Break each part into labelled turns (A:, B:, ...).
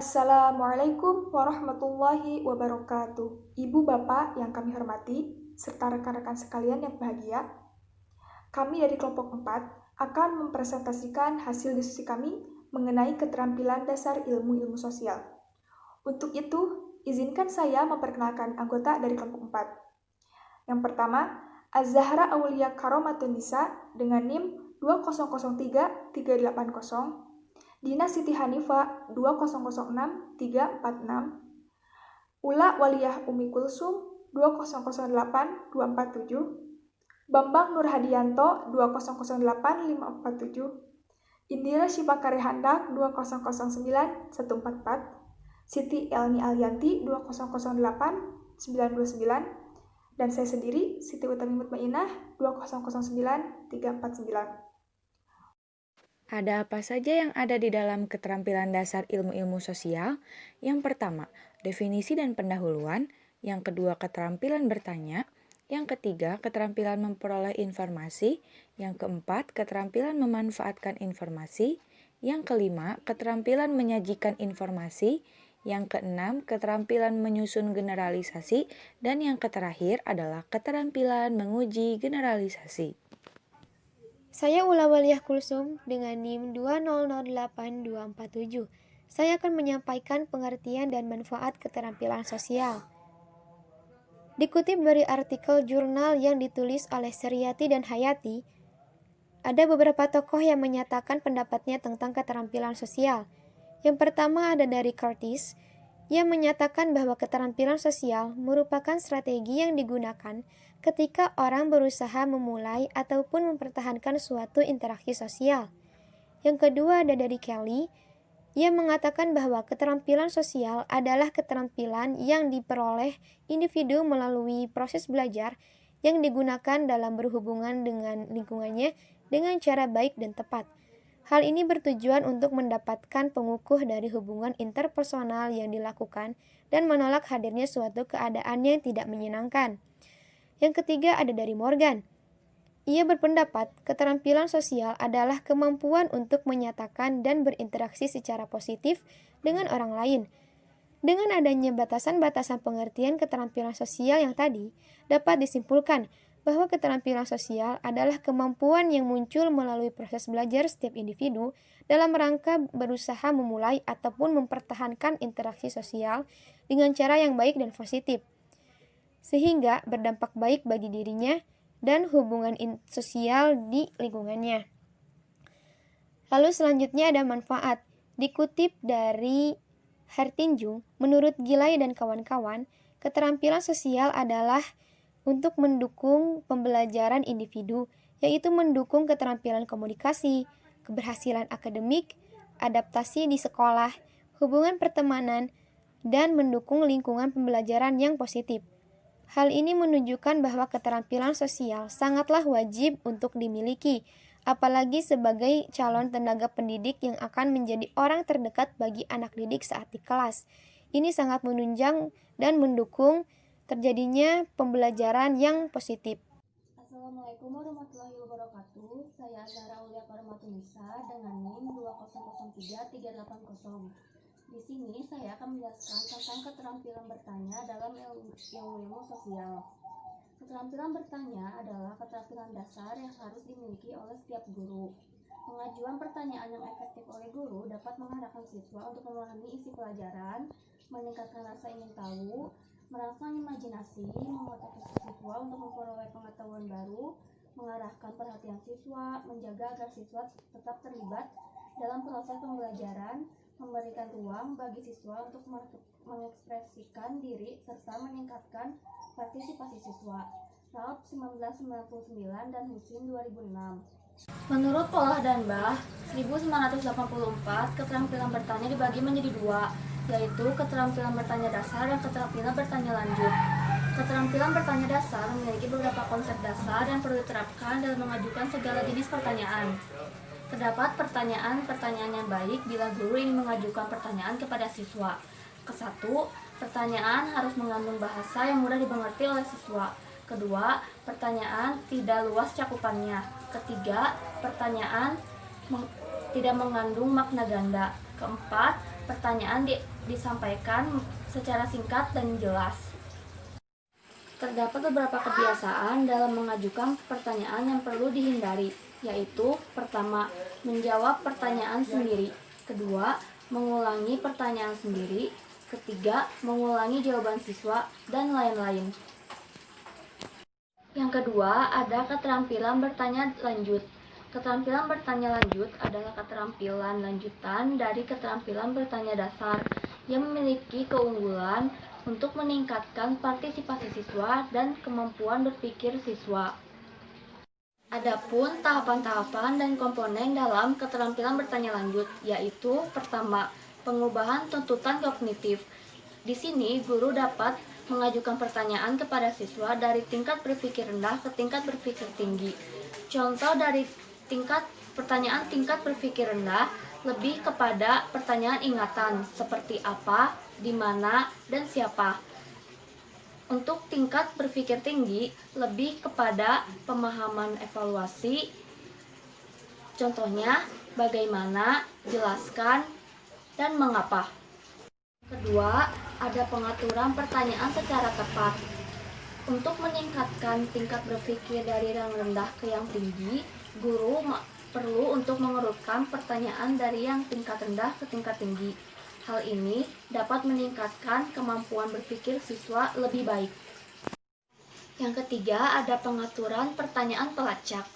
A: Assalamualaikum warahmatullahi wabarakatuh. Ibu bapak yang kami hormati, serta rekan-rekan sekalian yang bahagia, kami dari kelompok 4 akan mempresentasikan hasil diskusi kami mengenai keterampilan dasar ilmu-ilmu sosial. Untuk itu, izinkan saya memperkenalkan anggota dari kelompok 4. Yang pertama, Az-Zahra Aulia Karomatun Nisa dengan NIM 2003380, Dina Siti Hanifa 2006346, Ula Waliyah Umi Kulsum 2008247, Bambang Nur Hadianto 2008547, Indira Shipakare Handak 2009144, Siti Elni Alianti 2008929, dan saya sendiri Siti Utami Mutmainah 2009349.
B: Ada apa saja yang ada di dalam keterampilan dasar ilmu-ilmu sosial? Yang pertama, definisi dan pendahuluan. Yang kedua, keterampilan bertanya. Yang ketiga, keterampilan memperoleh informasi. Yang keempat, keterampilan memanfaatkan informasi. Yang kelima, keterampilan menyajikan informasi. Yang keenam, keterampilan menyusun generalisasi. Dan yang terakhir adalah keterampilan menguji generalisasi.
C: Saya Ula Waliyah Kulsum dengan NIM 2008247. Saya akan menyampaikan pengertian dan manfaat keterampilan sosial. Dikutip dari artikel jurnal yang ditulis oleh Suryati dan Hayati, ada beberapa tokoh yang menyatakan pendapatnya tentang keterampilan sosial. Yang pertama ada dari Curtis, yang menyatakan bahwa keterampilan sosial merupakan strategi yang digunakan ketika orang berusaha memulai ataupun mempertahankan suatu interaksi sosial. Yang kedua ada dari Kelly, yang mengatakan bahwa keterampilan sosial adalah keterampilan yang diperoleh individu melalui proses belajar yang digunakan dalam berhubungan dengan lingkungannya dengan cara baik dan tepat. Hal ini bertujuan untuk mendapatkan pengukuh dari hubungan interpersonal yang dilakukan dan menolak hadirnya suatu keadaan yang tidak menyenangkan. Yang ketiga ada dari Morgan. Ia berpendapat keterampilan sosial adalah kemampuan untuk menyatakan dan berinteraksi secara positif dengan orang lain. Dengan adanya batasan-batasan pengertian keterampilan sosial yang tadi, dapat disimpulkan bahwa keterampilan sosial adalah kemampuan yang muncul melalui proses belajar setiap individu dalam rangka berusaha memulai ataupun mempertahankan interaksi sosial dengan cara yang baik dan positif, sehingga berdampak baik bagi dirinya dan hubungan sosial di lingkungannya. Lalu selanjutnya ada manfaat. Dikutip dari Hertinjung, menurut Gilay dan kawan-kawan, keterampilan sosial adalah untuk mendukung pembelajaran individu, yaitu mendukung keterampilan komunikasi, keberhasilan akademik, adaptasi di sekolah, hubungan pertemanan, dan mendukung lingkungan pembelajaran yang positif. Hal ini menunjukkan bahwa keterampilan sosial sangatlah wajib untuk dimiliki, apalagi sebagai calon tenaga pendidik yang akan menjadi orang terdekat bagi anak didik saat di kelas. Ini sangat menunjang dan mendukung terjadinya pembelajaran yang positif.
D: Assalamualaikum warahmatullahi wabarakatuh. Saya Az-Zahra Aulia Karomatun Nisa dengan NIM 2003380. Di sini saya akan menjelaskan tentang keterampilan bertanya dalam ilmu sosial. Keterampilan bertanya adalah keterampilan dasar yang harus dimiliki oleh setiap guru. Pengajuan pertanyaan yang efektif oleh guru dapat mengarahkan siswa untuk memahami isi pelajaran, meningkatkan rasa ingin tahu, merangsang imajinasi, memotivasi siswa untuk memperoleh pengetahuan baru, mengarahkan perhatian siswa, menjaga agar siswa tetap terlibat dalam proses pembelajaran, memberikan ruang bagi siswa untuk mengekspresikan diri, serta meningkatkan partisipasi siswa. Raub 1999 dan Husin 2006. Menurut Polah dan Bah, 1984, keterampilan bertanya dibagi menjadi dua, yaitu keterampilan bertanya dasar dan keterampilan bertanya lanjut. Keterampilan bertanya dasar memiliki beberapa konsep dasar yang perlu diterapkan dalam mengajukan segala jenis pertanyaan. Terdapat pertanyaan yang baik bila guru ingin mengajukan pertanyaan kepada siswa. Kesatu, pertanyaan harus mengandung bahasa yang mudah dimengerti oleh siswa. Kedua, pertanyaan tidak luas cakupannya. Ketiga, pertanyaan tidak mengandung makna ganda. Keempat, Pertanyaan disampaikan secara singkat dan jelas. Terdapat beberapa kebiasaan dalam mengajukan pertanyaan yang perlu dihindari, yaitu pertama, menjawab pertanyaan sendiri, kedua, mengulangi pertanyaan sendiri, ketiga, mengulangi jawaban siswa, dan lain-lain. Yang kedua, ada keterampilan bertanya lanjut. Keterampilan bertanya lanjut adalah keterampilan lanjutan dari keterampilan bertanya dasar yang memiliki keunggulan untuk meningkatkan partisipasi siswa dan kemampuan berpikir siswa. Adapun tahapan-tahapan dan komponen dalam keterampilan bertanya lanjut, yaitu pertama, pengubahan tuntutan kognitif. Di sini, guru dapat mengajukan pertanyaan kepada siswa dari tingkat berpikir rendah ke tingkat berpikir tinggi. Contoh dari pertanyaan tingkat berpikir rendah lebih kepada pertanyaan ingatan, seperti apa, di mana, dan siapa. Untuk tingkat berpikir tinggi, lebih kepada pemahaman evaluasi, contohnya bagaimana, jelaskan, dan mengapa. Kedua, ada pengaturan pertanyaan secara tepat. Untuk meningkatkan tingkat berpikir dari yang rendah ke yang tinggi, guru perlu untuk mengurutkan pertanyaan dari yang tingkat rendah ke tingkat tinggi. Hal ini dapat meningkatkan kemampuan berpikir siswa lebih baik. Yang ketiga, ada pengaturan pertanyaan pelacak.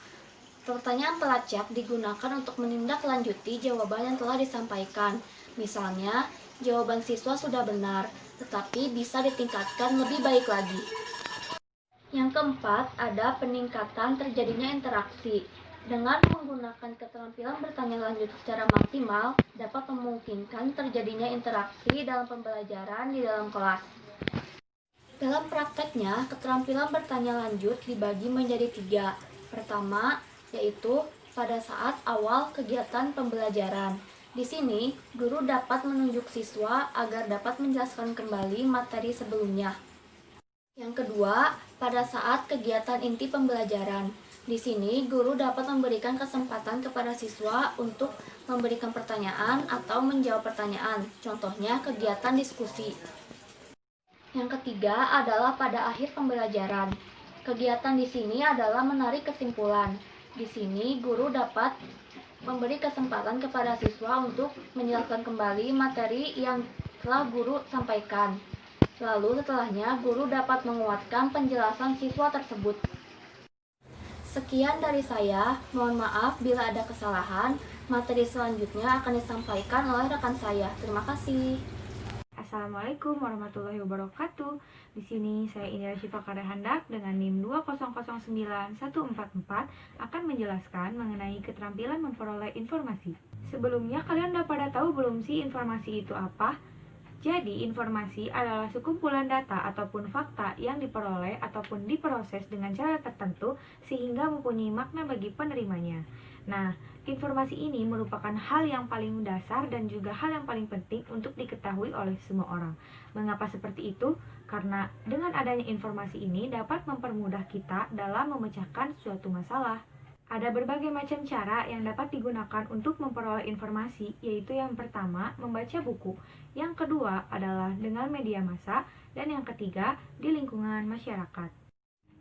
D: Pertanyaan pelacak digunakan untuk menindaklanjuti jawaban yang telah disampaikan. Misalnya, jawaban siswa sudah benar, tetapi bisa ditingkatkan lebih baik lagi. Yang keempat, ada peningkatan terjadinya interaksi. Dengan menggunakan keterampilan bertanya lanjut secara maksimal, dapat memungkinkan terjadinya interaksi dalam pembelajaran di dalam kelas. Dalam prakteknya, keterampilan bertanya lanjut dibagi menjadi 3. Pertama, yaitu pada saat awal kegiatan pembelajaran. Di sini, guru dapat menunjuk siswa agar dapat menjelaskan kembali materi sebelumnya. Yang kedua, pada saat kegiatan inti pembelajaran. Di sini, guru dapat memberikan kesempatan kepada siswa untuk memberikan pertanyaan atau menjawab pertanyaan, contohnya kegiatan diskusi. Yang ketiga adalah pada akhir pembelajaran. Kegiatan di sini adalah menarik kesimpulan. Di sini, guru dapat memberi kesempatan kepada siswa untuk menjelaskan kembali materi yang telah guru sampaikan. Lalu setelahnya, guru dapat menguatkan penjelasan siswa tersebut. Sekian dari saya, mohon maaf bila ada kesalahan. Materi selanjutnya akan disampaikan oleh rekan saya. Terima kasih.
B: Assalamualaikum warahmatullahi wabarakatuh. Di sini saya Indra Syifa Karahandak dengan NIM 2009144 akan menjelaskan mengenai keterampilan memperoleh informasi. Sebelumnya kalian udah pada tahu belum sih informasi itu apa? Jadi, informasi adalah sekumpulan data ataupun fakta yang diperoleh ataupun diproses dengan cara tertentu sehingga mempunyai makna bagi penerimanya. Nah, informasi ini merupakan hal yang paling dasar dan juga hal yang paling penting untuk diketahui oleh semua orang. Mengapa seperti itu? Karena dengan adanya informasi ini dapat mempermudah kita dalam memecahkan suatu masalah. Ada berbagai macam cara yang dapat digunakan untuk memperoleh informasi, yaitu yang pertama, membaca buku, yang kedua adalah dengan media massa, dan yang ketiga, di lingkungan masyarakat.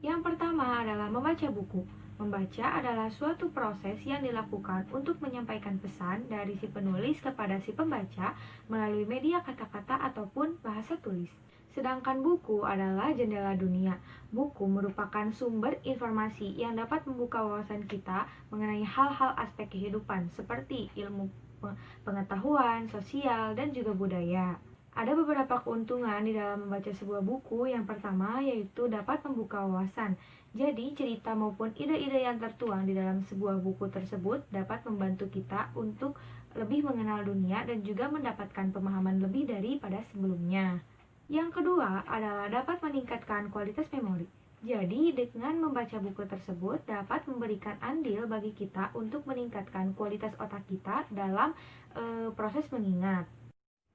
B: Yang pertama adalah membaca buku. Membaca adalah suatu proses yang dilakukan untuk menyampaikan pesan dari si penulis kepada si pembaca melalui media kata-kata ataupun bahasa tulis. Sedangkan buku adalah jendela dunia. Buku merupakan sumber informasi yang dapat membuka wawasan kita mengenai hal-hal aspek kehidupan seperti ilmu pengetahuan, sosial, dan juga budaya. Ada beberapa keuntungan di dalam membaca sebuah buku. Yang pertama yaitu dapat membuka wawasan. Jadi cerita maupun ide-ide yang tertuang di dalam sebuah buku tersebut dapat membantu kita untuk lebih mengenal dunia dan juga mendapatkan pemahaman lebih daripada sebelumnya. Yang kedua adalah dapat meningkatkan kualitas memori. Jadi, dengan membaca buku tersebut dapat memberikan andil bagi kita untuk meningkatkan kualitas otak kita dalam proses mengingat.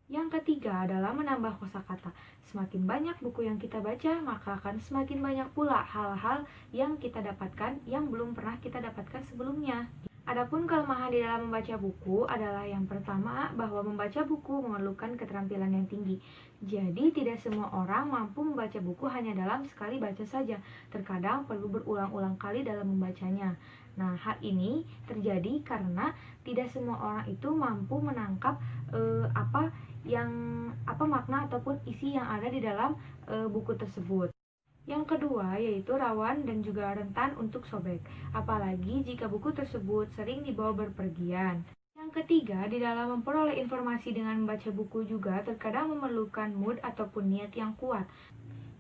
B: Yang ketiga adalah menambah kosakata. Semakin banyak buku yang kita baca, maka akan semakin banyak pula hal-hal yang kita dapatkan yang belum pernah kita dapatkan sebelumnya. Adapun kelemahan di dalam membaca buku adalah yang pertama, bahwa membaca buku memerlukan keterampilan yang tinggi. Jadi tidak semua orang mampu membaca buku hanya dalam sekali baca saja. Terkadang perlu berulang-ulang kali dalam membacanya. Nah, hal ini terjadi karena tidak semua orang itu mampu menangkap apa makna ataupun isi yang ada di dalam buku tersebut. Yang kedua yaitu rawan dan juga rentan untuk sobek, apalagi jika buku tersebut sering dibawa berpergian. Yang ketiga, di dalam memperoleh informasi dengan membaca buku juga terkadang memerlukan mood ataupun niat yang kuat.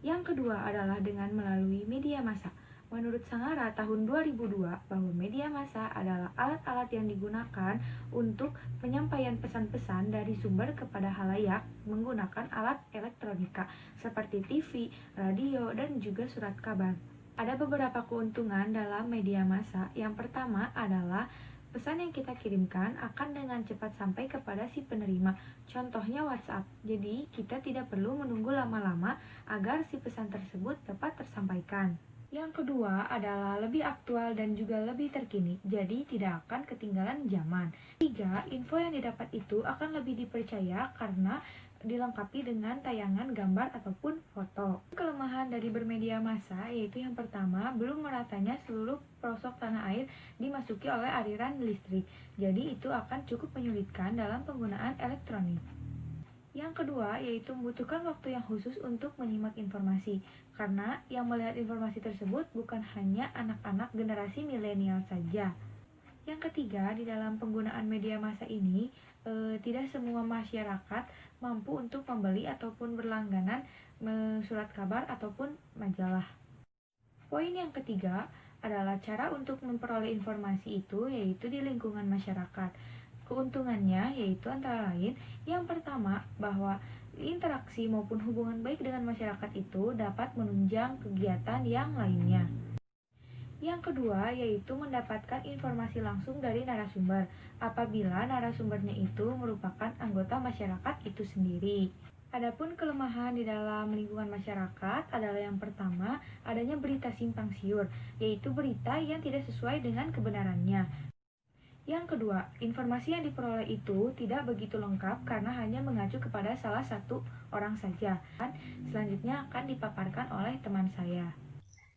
B: Yang kedua adalah dengan melalui media massa. Menurut Sangara tahun 2002, bahwa media massa adalah alat-alat yang digunakan untuk penyampaian pesan-pesan dari sumber kepada halayak menggunakan alat elektronika seperti TV, radio, dan juga surat kabar. Ada beberapa keuntungan dalam media massa. Yang pertama adalah pesan yang kita kirimkan akan dengan cepat sampai kepada si penerima. Contohnya WhatsApp. Jadi, kita tidak perlu menunggu lama-lama agar si pesan tersebut dapat tersampaikan. Yang kedua adalah lebih aktual dan juga lebih terkini, jadi tidak akan ketinggalan zaman. Tiga, info yang didapat itu akan lebih dipercaya karena dilengkapi dengan tayangan gambar ataupun foto. Kelemahan dari bermedia massa yaitu yang pertama, belum meratanya seluruh pelosok tanah air dimasuki oleh aliran listrik, jadi itu akan cukup menyulitkan dalam penggunaan elektronik. Yang kedua, yaitu membutuhkan waktu yang khusus untuk menyimak informasi, karena yang melihat informasi tersebut bukan hanya anak-anak generasi milenial saja. Yang ketiga, di dalam penggunaan media massa ini, tidak semua masyarakat mampu untuk membeli ataupun berlangganan surat kabar ataupun majalah. Poin yang ketiga adalah cara untuk memperoleh informasi itu, yaitu di lingkungan masyarakat. Keuntungannya yaitu antara lain, yang pertama, bahwa interaksi maupun hubungan baik dengan masyarakat itu dapat menunjang kegiatan yang lainnya. Yang kedua yaitu mendapatkan informasi langsung dari narasumber apabila narasumbernya itu merupakan anggota masyarakat itu sendiri. Adapun kelemahan di dalam lingkungan masyarakat adalah yang pertama, adanya berita simpang siur, yaitu berita yang tidak sesuai dengan kebenarannya. Yang kedua, informasi yang diperoleh itu tidak begitu lengkap karena hanya mengacu kepada salah satu orang saja. Selanjutnya akan dipaparkan oleh teman saya.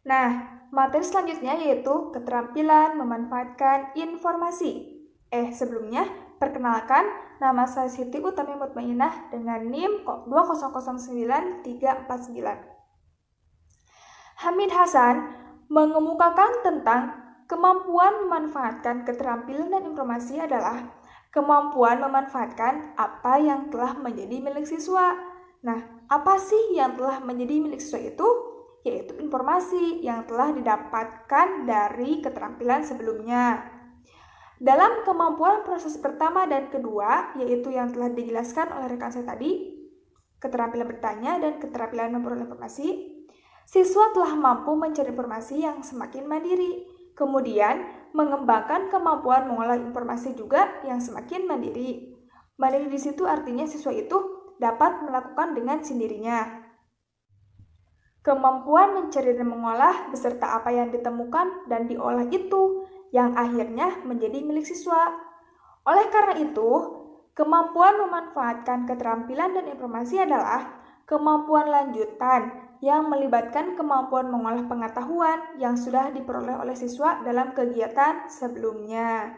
A: Nah, materi selanjutnya yaitu keterampilan memanfaatkan informasi. Sebelumnya, perkenalkan, nama saya Siti Utami Mutmainah dengan NIM 2000349. Hamid Hasan mengemukakan tentang kemampuan memanfaatkan keterampilan dan informasi adalah kemampuan memanfaatkan apa yang telah menjadi milik siswa. Nah, apa sih yang telah menjadi milik siswa itu? Yaitu informasi yang telah didapatkan dari keterampilan sebelumnya. Dalam kemampuan proses pertama dan kedua, yaitu yang telah dijelaskan oleh rekan saya tadi, keterampilan bertanya dan keterampilan memperoleh informasi, siswa telah mampu mencari informasi yang semakin mandiri. Kemudian, mengembangkan kemampuan mengolah informasi juga yang semakin mandiri. Mandiri di situ artinya siswa itu dapat melakukan dengan sendirinya. Kemampuan mencari dan mengolah beserta apa yang ditemukan dan diolah itu yang akhirnya menjadi milik siswa. Oleh karena itu, kemampuan memanfaatkan keterampilan dan informasi adalah kemampuan lanjutan yang melibatkan kemampuan mengolah pengetahuan yang sudah diperoleh oleh siswa dalam kegiatan sebelumnya.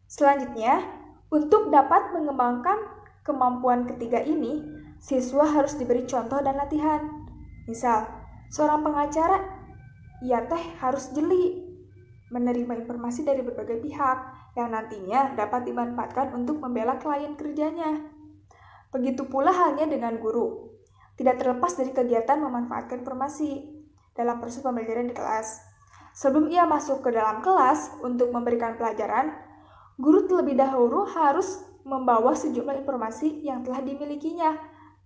A: Selanjutnya, untuk dapat mengembangkan kemampuan ketiga ini, siswa harus diberi contoh dan latihan. Misal, seorang pengacara, ia harus jeli menerima informasi dari berbagai pihak yang nantinya dapat dimanfaatkan untuk membela klien kerjanya. Begitu pula halnya dengan guru. Tidak terlepas dari kegiatan memanfaatkan informasi dalam proses pembelajaran di kelas. Sebelum ia masuk ke dalam kelas untuk memberikan pelajaran, guru terlebih dahulu harus membawa sejumlah informasi yang telah dimilikinya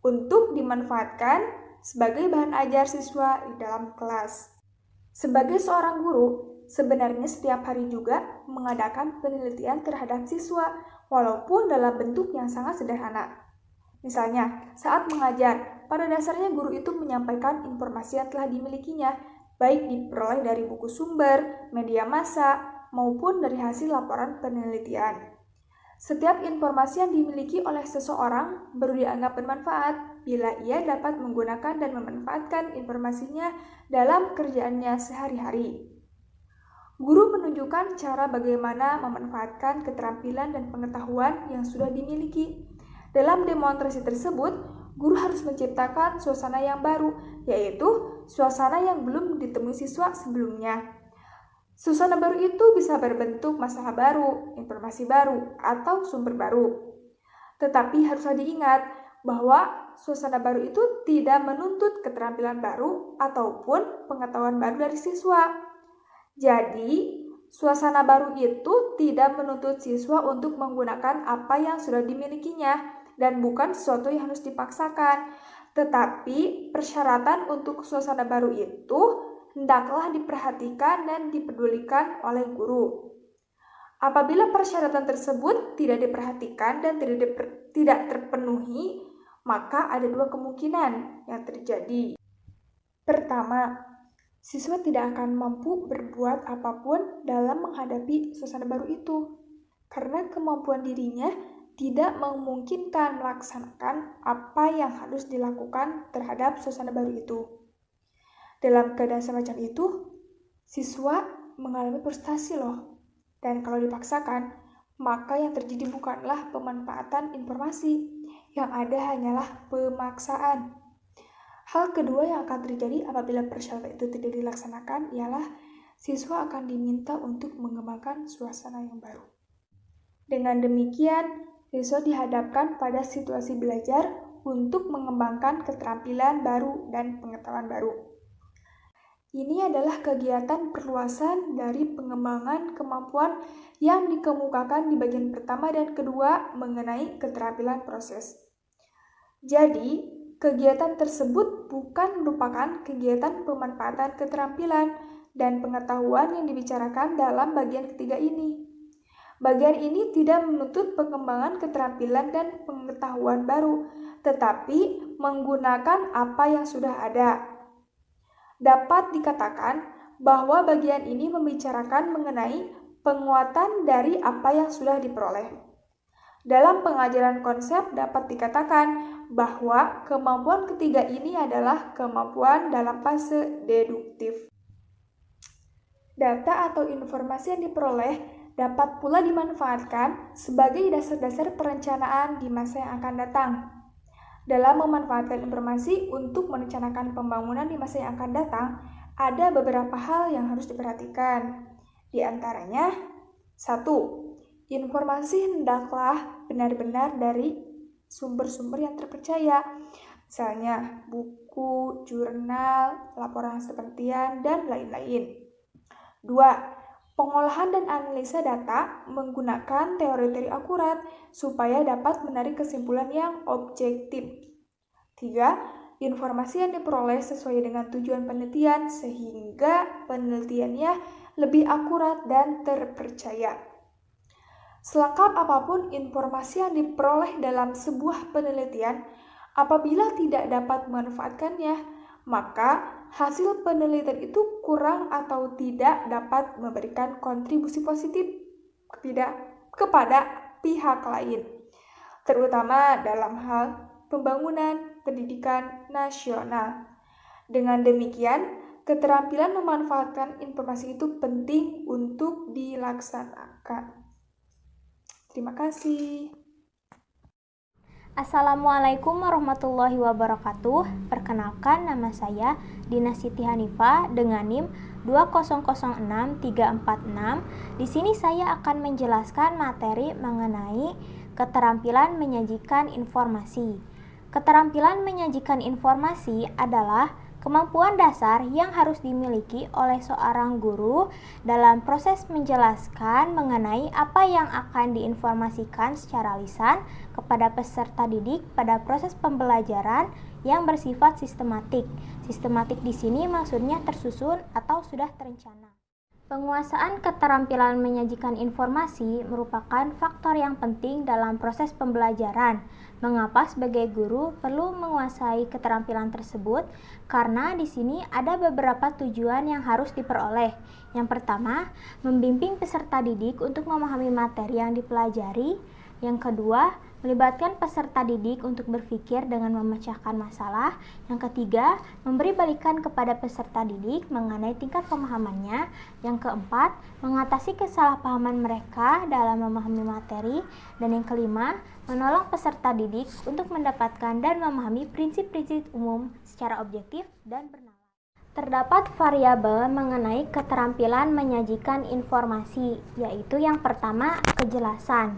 A: untuk dimanfaatkan sebagai bahan ajar siswa di dalam kelas. Sebagai seorang guru, sebenarnya setiap hari juga mengadakan penelitian terhadap siswa, walaupun dalam bentuk yang sangat sederhana. Misalnya, saat mengajar, pada dasarnya guru itu menyampaikan informasi yang telah dimilikinya, baik diperoleh dari buku sumber, media massa, maupun dari hasil laporan penelitian. Setiap informasi yang dimiliki oleh seseorang baru dianggap bermanfaat bila ia dapat menggunakan dan memanfaatkan informasinya dalam kerjaannya sehari-hari. Guru menunjukkan cara bagaimana memanfaatkan keterampilan dan pengetahuan yang sudah dimiliki. Dalam demonstrasi tersebut, guru harus menciptakan suasana yang baru, yaitu suasana yang belum ditemui siswa sebelumnya. Suasana baru itu bisa berbentuk masalah baru, informasi baru, atau sumber baru. Tetapi haruslah diingat bahwa suasana baru itu tidak menuntut keterampilan baru ataupun pengetahuan baru dari siswa. Jadi, suasana baru itu tidak menuntut siswa untuk menggunakan apa yang sudah dimilikinya dan bukan sesuatu yang harus dipaksakan. Tetapi, persyaratan untuk suasana baru itu hendaklah diperhatikan dan dipedulikan oleh guru. Apabila persyaratan tersebut tidak diperhatikan dan tidak terpenuhi, maka ada dua kemungkinan yang terjadi. Pertama, siswa tidak akan mampu berbuat apapun dalam menghadapi suasana baru itu, karena kemampuan dirinya tidak memungkinkan melaksanakan apa yang harus dilakukan terhadap suasana baru itu. Dalam keadaan semacam itu, siswa mengalami frustasi loh. Dan kalau dipaksakan, maka yang terjadi bukanlah pemanfaatan informasi, yang ada hanyalah pemaksaan. Hal kedua yang akan terjadi apabila persyaratan itu tidak dilaksanakan ialah siswa akan diminta untuk mengembangkan suasana yang baru. Dengan demikian, siswa dihadapkan pada situasi belajar untuk mengembangkan keterampilan baru dan pengetahuan baru. Ini adalah kegiatan perluasan dari pengembangan kemampuan yang dikemukakan di bagian pertama dan kedua mengenai keterampilan proses. Jadi, kegiatan tersebut bukan merupakan kegiatan pemanfaatan keterampilan dan pengetahuan yang dibicarakan dalam bagian ketiga ini. Bagian ini tidak menuntut pengembangan keterampilan dan pengetahuan baru, tetapi menggunakan apa yang sudah ada. Dapat dikatakan bahwa bagian ini membicarakan mengenai penguatan dari apa yang sudah diperoleh. Dalam pengajaran konsep dapat dikatakan bahwa kemampuan ketiga ini adalah kemampuan dalam fase deduktif. Data atau informasi yang diperoleh dapat pula dimanfaatkan sebagai dasar-dasar perencanaan di masa yang akan datang. Dalam memanfaatkan informasi untuk merencanakan pembangunan di masa yang akan datang, ada beberapa hal yang harus diperhatikan. Di antaranya, 1. Informasi hendaklah benar-benar dari sumber-sumber yang terpercaya, misalnya buku, jurnal, laporan penelitian, dan lain-lain. 2. Pengolahan dan analisa data menggunakan teori-teori akurat supaya dapat menarik kesimpulan yang objektif. 3. Informasi yang diperoleh sesuai dengan tujuan penelitian sehingga penelitiannya lebih akurat dan terpercaya. Selengkap apapun informasi yang diperoleh dalam sebuah penelitian, apabila tidak dapat memanfaatkannya, maka hasil penelitian itu kurang atau tidak dapat memberikan kontribusi positif kepada pihak lain, terutama dalam hal pembangunan pendidikan nasional. Dengan demikian, keterampilan memanfaatkan informasi itu penting untuk dilaksanakan. Terima kasih.
E: Assalamualaikum warahmatullahi wabarakatuh. Perkenalkan, nama saya Dina Siti Hanifah dengan NIM 2006346. Di sini saya akan menjelaskan materi mengenai keterampilan menyajikan informasi. Keterampilan menyajikan informasi adalah kemampuan dasar yang harus dimiliki oleh seorang guru dalam proses menjelaskan mengenai apa yang akan diinformasikan secara lisan kepada peserta didik pada proses pembelajaran yang bersifat sistematik. Sistematik di sini maksudnya tersusun atau sudah terencana. Penguasaan keterampilan menyajikan informasi merupakan faktor yang penting dalam proses pembelajaran. Mengapa sebagai guru perlu menguasai keterampilan tersebut? Karena di sini ada beberapa tujuan yang harus diperoleh. Yang pertama, membimbing peserta didik untuk memahami materi yang dipelajari. Yang kedua, melibatkan peserta didik untuk berpikir dengan memecahkan masalah. Yang ketiga, memberi balikan kepada peserta didik mengenai tingkat pemahamannya. Yang keempat, mengatasi kesalahpahaman mereka dalam memahami materi. Dan yang kelima, menolong peserta didik untuk mendapatkan dan memahami prinsip-prinsip umum secara objektif dan bernalar. Terdapat variabel mengenai keterampilan menyajikan informasi, yaitu yang pertama, kejelasan.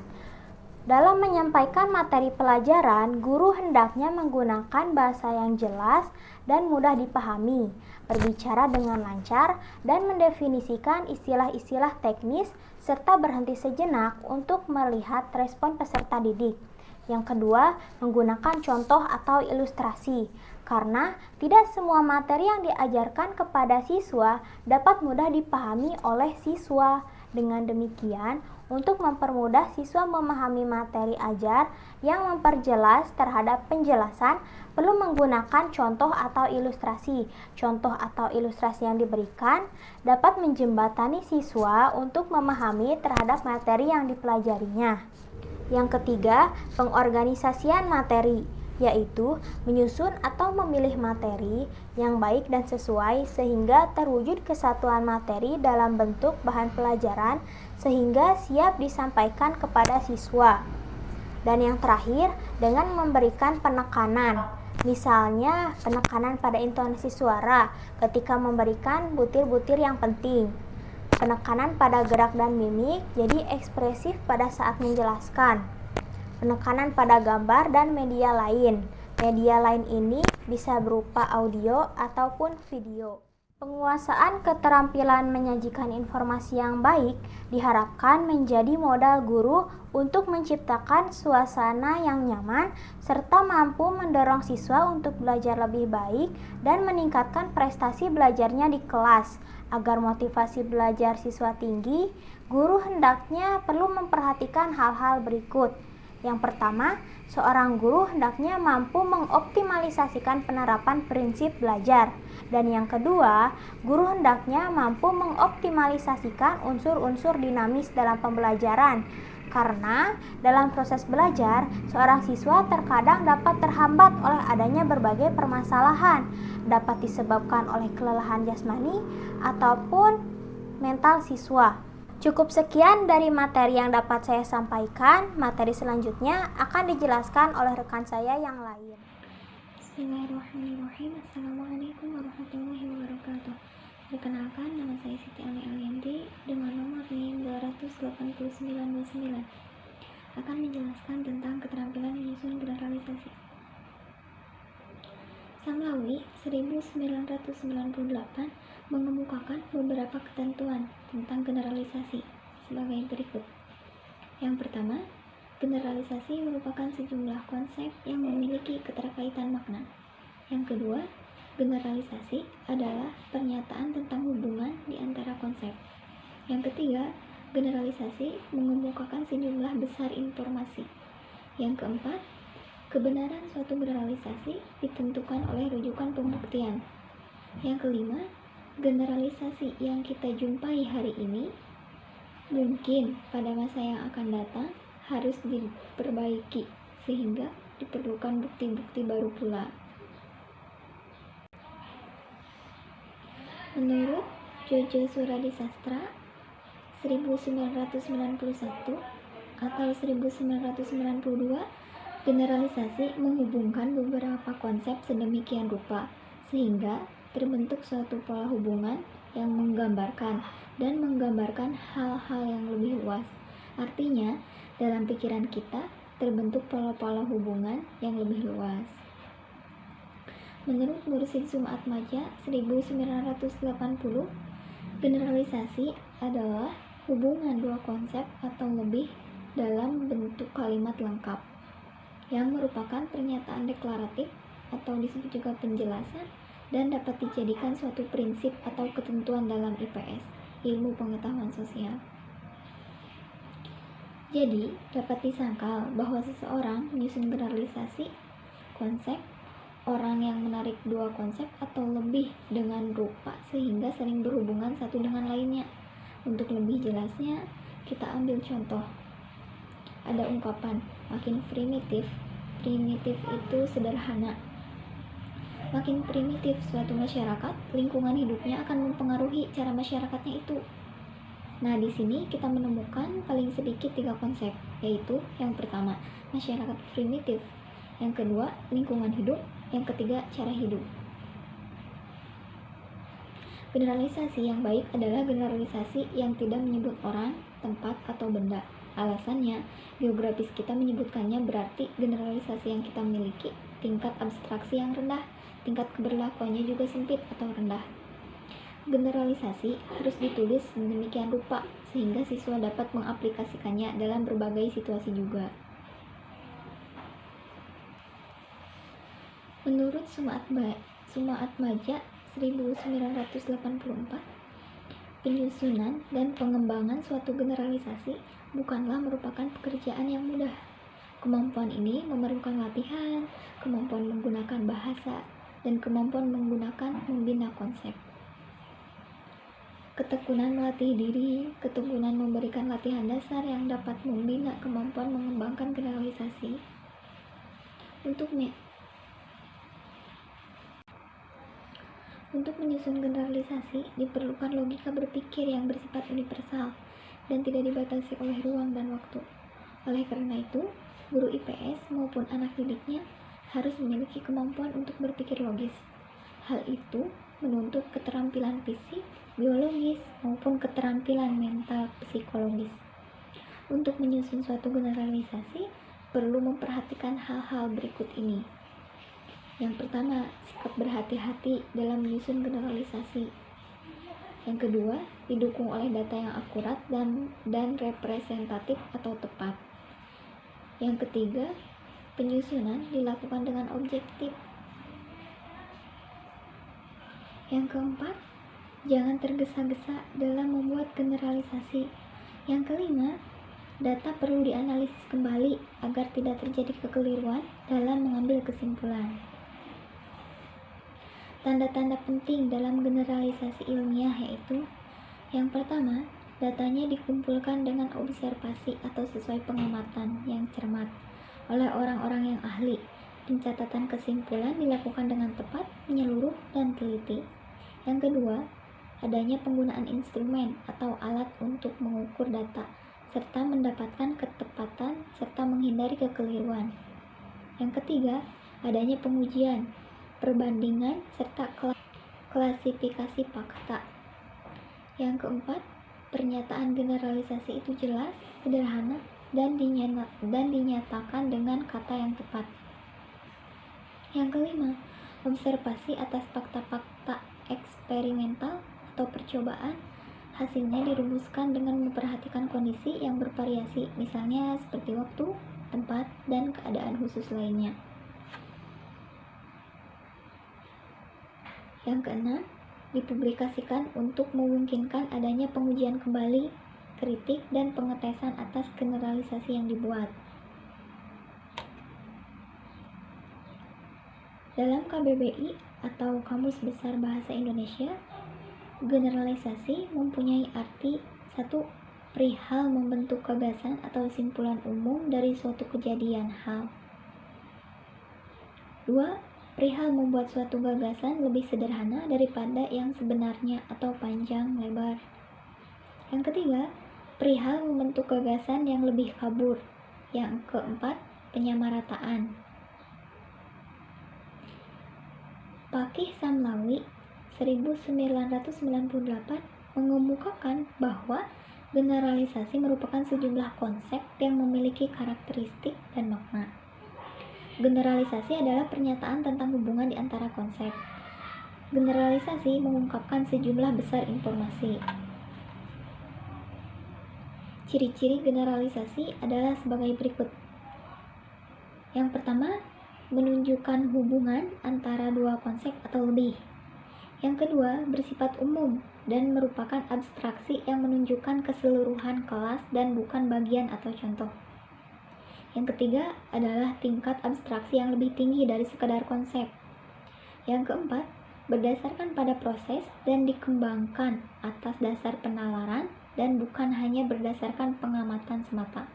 E: Dalam menyampaikan materi pelajaran, guru hendaknya menggunakan bahasa yang jelas dan mudah dipahami, berbicara dengan lancar, dan mendefinisikan istilah-istilah teknis, serta berhenti sejenak untuk melihat respon peserta didik. Yang kedua, menggunakan contoh atau ilustrasi, karena tidak semua materi yang diajarkan kepada siswa dapat mudah dipahami oleh siswa. Dengan demikian, untuk mempermudah siswa memahami materi ajar yang memperjelas terhadap penjelasan, perlu menggunakan contoh atau ilustrasi. Contoh atau ilustrasi yang diberikan dapat menjembatani siswa untuk memahami terhadap materi yang dipelajarinya. Yang ketiga, pengorganisasian materi, yaitu menyusun atau memilih materi yang baik dan sesuai sehingga terwujud kesatuan materi dalam bentuk bahan pelajaran sehingga siap disampaikan kepada siswa. Dan yang terakhir, dengan memberikan penekanan, misalnya penekanan pada intonasi suara ketika memberikan butir-butir yang penting, penekanan pada gerak dan mimik jadi ekspresif pada saat menjelaskan, penekanan pada gambar dan media lain. Media lain ini bisa berupa audio ataupun video. Penguasaan keterampilan menyajikan informasi yang baik diharapkan menjadi modal guru untuk menciptakan suasana yang nyaman serta mampu mendorong siswa untuk belajar lebih baik dan meningkatkan prestasi belajarnya di kelas. Agar motivasi belajar siswa tinggi, guru hendaknya perlu memperhatikan hal-hal berikut. Yang pertama, seorang guru hendaknya mampu mengoptimalisasikan penerapan prinsip belajar. Dan yang kedua, guru hendaknya mampu mengoptimalisasikan unsur-unsur dinamis dalam pembelajaran. Karena dalam proses belajar, seorang siswa terkadang dapat terhambat oleh adanya berbagai permasalahan, dapat disebabkan oleh kelelahan jasmani ataupun mental siswa. Cukup sekian dari materi yang dapat saya sampaikan. Materi selanjutnya akan dijelaskan oleh rekan saya yang lain.
F: Bismillahirrahmanirrahim. Assalamualaikum warahmatullahi wabarakatuh. Perkenalkan, nama saya Siti Ali Alianti dengan nomor NIM 28929. Akan menjelaskan tentang keterampilan menyusun generalisasi. Samlawi 1998 mengemukakan beberapa ketentuan tentang generalisasi sebagai berikut. Yang pertama, generalisasi merupakan sejumlah konsep yang memiliki keterkaitan makna. Yang kedua, generalisasi adalah pernyataan tentang hubungan di antara konsep. Yang ketiga, generalisasi mengemukakan sejumlah besar informasi. Yang keempat, kebenaran suatu generalisasi ditentukan oleh rujukan pembuktian. Yang kelima, generalisasi yang kita jumpai hari ini mungkin pada masa yang akan datang harus diperbaiki sehingga diperlukan bukti-bukti baru pula. Menurut Jojo Suradisastra 1991 atau 1992, generalisasi menghubungkan beberapa konsep sedemikian rupa sehingga terbentuk suatu pola hubungan yang menggambarkan hal-hal yang lebih luas. Artinya, dalam pikiran kita terbentuk pola-pola hubungan yang lebih luas. Menurut Mursid Sumatmaja 1980, generalisasi adalah hubungan dua konsep atau lebih dalam bentuk kalimat lengkap yang merupakan pernyataan deklaratif atau disebut juga penjelasan dan dapat dijadikan suatu prinsip atau ketentuan dalam IPS, ilmu pengetahuan sosial. Jadi, dapat disangkal bahwa seseorang menyusun generalisasi konsep, orang yang menarik dua konsep atau lebih dengan rupa sehingga saling berhubungan satu dengan lainnya. Untuk lebih jelasnya, kita ambil contoh. Ada ungkapan, makin primitif itu sederhana. Makin primitif suatu masyarakat, lingkungan hidupnya akan mempengaruhi cara masyarakatnya itu. Nah, di sini kita menemukan paling sedikit 3 konsep, yaitu yang pertama, masyarakat primitif, yang kedua, lingkungan hidup, yang ketiga, cara hidup. Generalisasi yang baik adalah generalisasi yang tidak menyebut orang, tempat, atau benda. Alasannya, geografis kita menyebutkannya berarti generalisasi yang kita miliki tingkat abstraksi yang rendah, tingkat keberlakuannya juga sempit atau rendah. Generalisasi harus ditulis sedemikian rupa sehingga siswa dapat mengaplikasikannya dalam berbagai situasi juga. Menurut Sumaat Maja 1984, penyusunan dan pengembangan suatu generalisasi bukanlah merupakan pekerjaan yang mudah. Kemampuan ini memerlukan latihan, kemampuan menggunakan bahasa, dan kemampuan menggunakan membina konsep. Ketekunan melatih diri, ketekunan memberikan latihan dasar yang dapat membina kemampuan mengembangkan generalisasi. Untuk menyusun generalisasi, diperlukan logika berpikir yang bersifat universal dan tidak dibatasi oleh ruang dan waktu. Oleh karena itu, guru IPS maupun anak didiknya harus memiliki kemampuan untuk berpikir logis. Hal itu menuntut keterampilan fisik, biologis, maupun keterampilan mental psikologis. Untuk menyusun suatu generalisasi, perlu memperhatikan hal-hal berikut ini. Yang pertama, sikap berhati-hati dalam menyusun generalisasi. Yang kedua, didukung oleh data yang akurat dan representatif atau tepat. Yang ketiga, penyusunan dilakukan dengan objektif. Yang keempat, jangan tergesa-gesa dalam membuat generalisasi. Yang kelima, data perlu dianalisis kembali agar tidak terjadi kekeliruan dalam mengambil kesimpulan. Tanda-tanda penting dalam generalisasi ilmiah yaitu: yang pertama, datanya dikumpulkan dengan observasi atau sesuai pengamatan yang cermat oleh orang-orang yang ahli. Pencatatan kesimpulan dilakukan dengan tepat, menyeluruh, dan teliti. Yang kedua, adanya penggunaan instrumen atau alat untuk mengukur data serta mendapatkan ketepatan serta menghindari kekeliruan. Yang ketiga, adanya pengujian, perbandingan, serta klasifikasi fakta. Yang keempat, pernyataan generalisasi itu jelas, sederhana, dan dinyatakan dengan kata yang tepat. Yang kelima, observasi atas fakta-fakta eksperimental atau percobaan, hasilnya dirumuskan dengan memperhatikan kondisi yang bervariasi, misalnya seperti waktu, tempat, dan keadaan khusus lainnya. Yang keenam, dipublikasikan untuk memungkinkan adanya pengujian kembali, kritik, dan pengetesan atas generalisasi yang dibuat. Dalam KBBI atau Kamus Besar Bahasa Indonesia, generalisasi mempunyai arti: 1. Perihal membentuk gagasan atau simpulan umum dari suatu kejadian hal. 2. Perihal membuat suatu gagasan lebih sederhana daripada yang sebenarnya atau panjang lebar. Yang ketiga, perihal membentuk gagasan yang lebih kabur. Yang keempat, penyamarataan. Pakih Samlawi 1998 mengemukakan bahwa generalisasi merupakan sejumlah konsep yang memiliki karakteristik dan makna. Generalisasi adalah pernyataan tentang hubungan di antara konsep. Generalisasi mengungkapkan sejumlah besar informasi. Ciri-ciri generalisasi adalah sebagai berikut. Yang pertama, menunjukkan hubungan antara dua konsep atau lebih. Yang kedua, bersifat umum, dan merupakan abstraksi yang menunjukkan keseluruhan kelas dan bukan bagian atau contoh. Yang ketiga adalah tingkat abstraksi yang lebih tinggi dari sekadar konsep. Yang keempat, berdasarkan pada proses dan dikembangkan atas dasar penalaran dan bukan hanya berdasarkan pengamatan semata.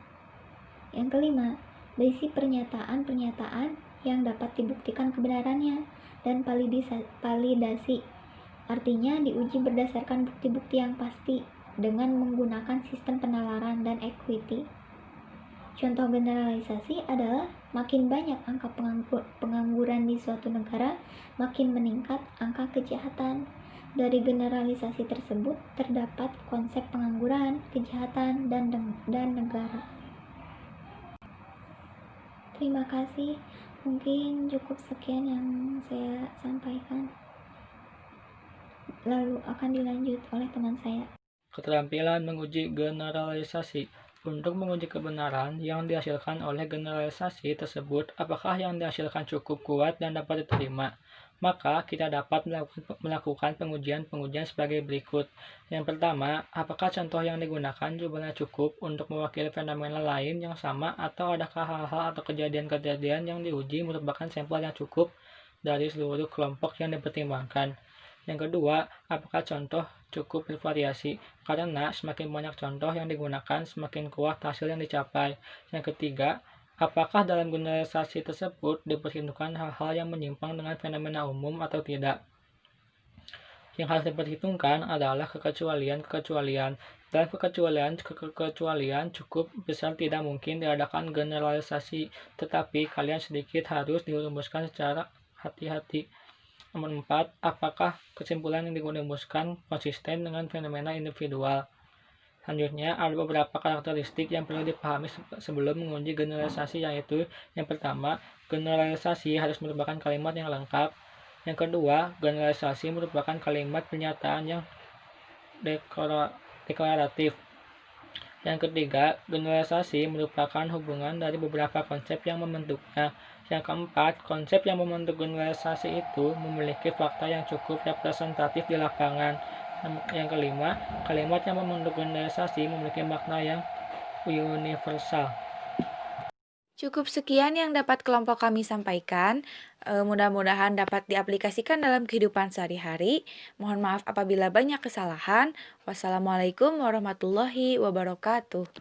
F: Yang kelima, berisi pernyataan-pernyataan yang dapat dibuktikan kebenarannya dan validasi. Artinya diuji berdasarkan bukti-bukti yang pasti dengan menggunakan sistem penalaran dan equity. Contoh generalisasi adalah makin banyak angka pengangguran di suatu negara, makin meningkat angka kejahatan. Dari generalisasi tersebut terdapat konsep pengangguran, kejahatan, dan negara. Terima kasih. Mungkin cukup sekian yang saya sampaikan. Lalu akan dilanjut oleh teman saya.
G: Keterampilan menguji generalisasi. Untuk menguji kebenaran yang dihasilkan oleh generalisasi tersebut, apakah yang dihasilkan cukup kuat dan dapat diterima? Maka kita dapat melakukan pengujian-pengujian sebagai berikut. Yang pertama, apakah contoh yang digunakan jumlahnya cukup untuk mewakili fenomena lain yang sama, atau adakah hal-hal atau kejadian-kejadian yang diuji merupakan sampel yang cukup dari seluruh kelompok yang dipertimbangkan. Yang kedua, apakah contoh cukup bervariasi, karena semakin banyak contoh yang digunakan, semakin kuat hasil yang dicapai. Yang ketiga, apakah dalam generalisasi tersebut diperhitungkan hal-hal yang menyimpang dengan fenomena umum atau tidak. Yang harus diperhitungkan adalah kekecualian-kekecualian. Dalam kekecualian cukup besar tidak mungkin diadakan generalisasi, tetapi kalian sedikit harus dirumuskan secara hati-hati. Nomor 4, apakah kesimpulan yang dirumuskan konsisten dengan fenomena individual? Selanjutnya, ada beberapa karakteristik yang perlu dipahami sebelum menguji generalisasi, yaitu yang pertama, generalisasi harus merupakan kalimat yang lengkap. Yang kedua, generalisasi merupakan kalimat pernyataan yang deklaratif. Yang ketiga, generalisasi merupakan hubungan dari beberapa konsep yang membentuknya. Yang keempat, konsep yang membentuk generalisasi itu memiliki fakta yang cukup representatif di lapangan. Yang kelima, kalimat yang membentuk generalisasi memiliki makna yang universal.
B: Cukup sekian yang dapat kelompok kami sampaikan. Mudah-mudahan dapat diaplikasikan dalam kehidupan sehari-hari. Mohon maaf apabila banyak kesalahan. Wassalamualaikum warahmatullahi wabarakatuh.